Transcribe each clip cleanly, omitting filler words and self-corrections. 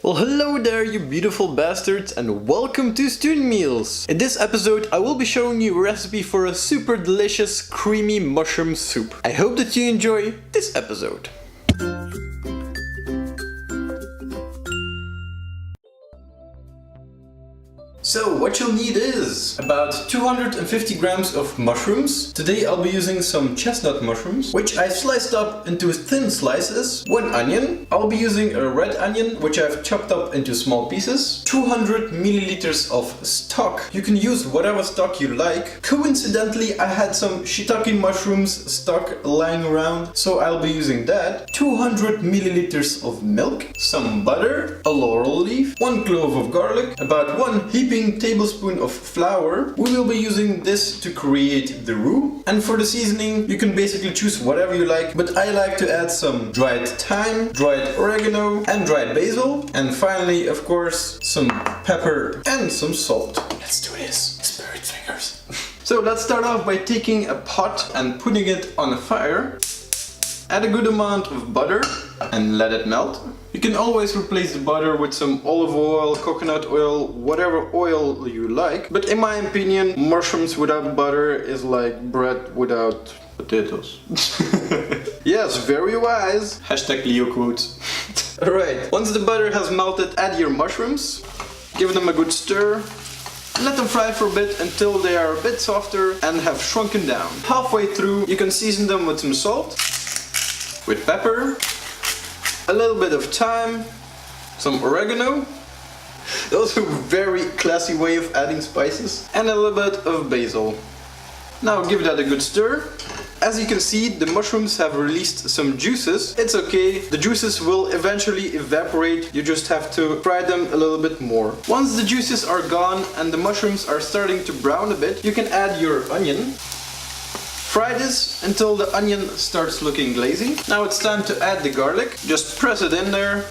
Well, hello there, you beautiful bastards, and welcome to Student Meals. In this episode, I will be showing you a recipe for a super delicious, creamy mushroom soup. I hope that you enjoy this episode. So what you'll need is about 250 grams of mushrooms. Today I'll be using some chestnut mushrooms, which I sliced up into thin slices. 1 onion. I'll be using a red onion, which I've chopped up into small pieces. 200 milliliters of stock. You can use whatever stock you like. Coincidentally, I had some shiitake mushrooms stock lying around, so I'll be using that. 200 milliliters of milk, some butter, a laurel leaf, 1 clove of garlic, about 1 heaping tablespoon of flour. We will be using this to create the roux. And for the seasoning, you can basically choose whatever you like, but I like to add some dried thyme, dried oregano, and dried basil. And finally, of course, some pepper and some salt. Let's do this. Spirit fingers. So let's start off by taking a pot and putting it on a fire. Add a good amount of butter and let it melt. You can always replace the butter with some olive oil, coconut oil, whatever oil you like. But in my opinion, mushrooms without butter is like bread without potatoes. Yes, very wise. Hashtag Leo quotes. Alright, once the butter has melted, add your mushrooms. Give them a good stir. Let them fry for a bit until they are a bit softer and have shrunken down. Halfway through, you can season them with some salt, with pepper, a little bit of thyme, some oregano, also a very classy way of adding spices, and a little bit of basil. Now give that a good stir. As you can see, the mushrooms have released some juices. It's okay, the juices will eventually evaporate, you just have to fry them a little bit more. Once the juices are gone and the mushrooms are starting to brown a bit, you can add your onion. Fry this until the onion starts looking glazy. Now it's time to add the garlic. Just press it in there.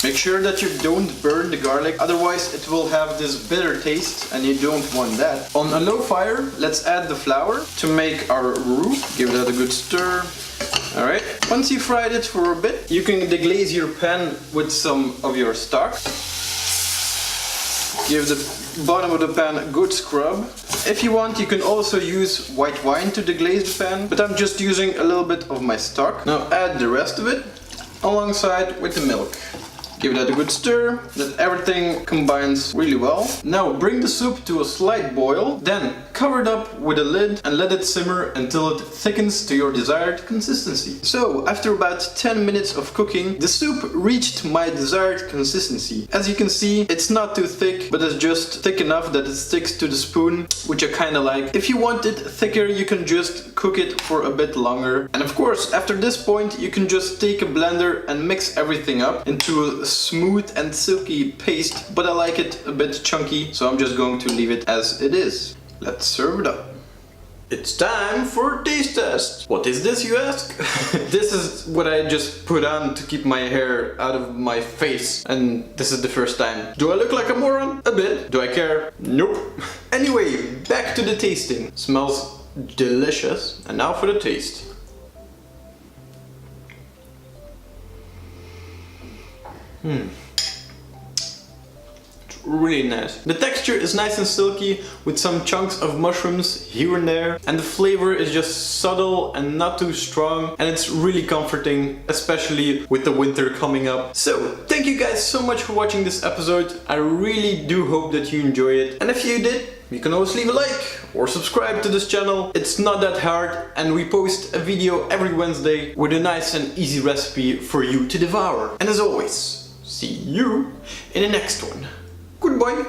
Make sure that you don't burn the garlic, otherwise it will have this bitter taste and you don't want that. On a low fire, let's add the flour to make our roux. Give that a good stir. Alright, once you fried it for a bit, you can deglaze your pan with some of your stock. Give the bottom of the pan a good scrub. If you want, you can also use white wine to deglaze the pan, but I'm just using a little bit of my stock. Now add the rest of it alongside with the milk. Give that a good stir, that everything combines really well. Now bring the soup to a slight boil, then cover it up with a lid and let it simmer until it thickens to your desired consistency. So after about 10 minutes of cooking, the soup reached my desired consistency. As you can see, it's not too thick, but it's just thick enough that it sticks to the spoon, which I kinda like. If you want it thicker, you can just cook it for a bit longer. And of course, after this point, you can just take a blender and mix everything up into a smooth and silky paste, but I like it a bit chunky, so I'm just going to leave it as it is. Let's serve it up. It's time for a taste test. What is this, you ask? This is what I just put on to keep my hair out of my face, and this is the first time. Do I look like a moron? A bit. Do I care? Nope. Anyway, back to the tasting. Smells delicious, and now for the taste. It's really nice. The texture is nice and silky with some chunks of mushrooms here and there, and the flavor is just subtle and not too strong, and it's really comforting, especially with the winter coming up. So thank you guys so much for watching this episode. I really do hope that you enjoy it, and if you did, you can always leave a like or subscribe to this channel. It's not that hard, and we post a video every Wednesday with a nice and easy recipe for you to devour. And as always, see you in the next one. Goodbye.